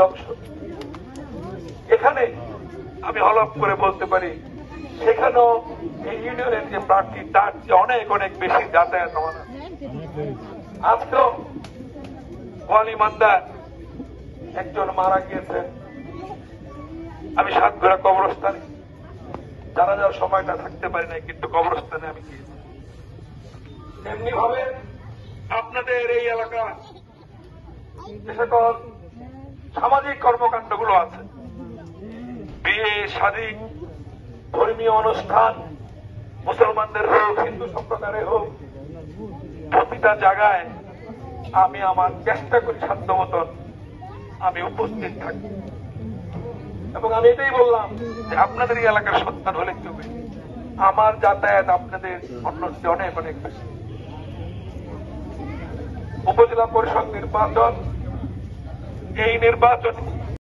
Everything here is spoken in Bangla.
অংশ। এখানে আমি হলফ করে বলতে পারি সেখানেও এই ইউনিয়নের যে প্রার্থী তার চেয়ে অনেক অনেক বেশি যাতায়াত আমাদের। আজকেও ওয়ালিমান্দার একজন মারা গিয়েছেন, আমি সাতঘরা কবরস্থানে যারা যার সময়টা থাকতে পারি নাই, কিন্তু কবরস্থানে আমি গিয়েছি। এমনি ভাবে আপনাদের এই এলাকায় যে সকল সামাজিক কর্মকাণ্ডগুলো আছে, বিয়ে শাদী, ধর্মীয় অনুষ্ঠান, মুসলমানদের হোক হিন্দু সম্প্রদায়ের হোক, প্রতিটা জায়গায় আমি আমার চেষ্টা করি সাধ্য মতন আমি উপস্থিত থাকি। এবং আমি এটাই বললাম যে আপনাদের এই এলাকার সন্তান হলে কি হবে, আমার যাতায়াত আপনাদের অন্যের চেয়ে অনেক অনেক বেশি। উপজেলা পরিষদ নির্বাচন, এই নির্বাচন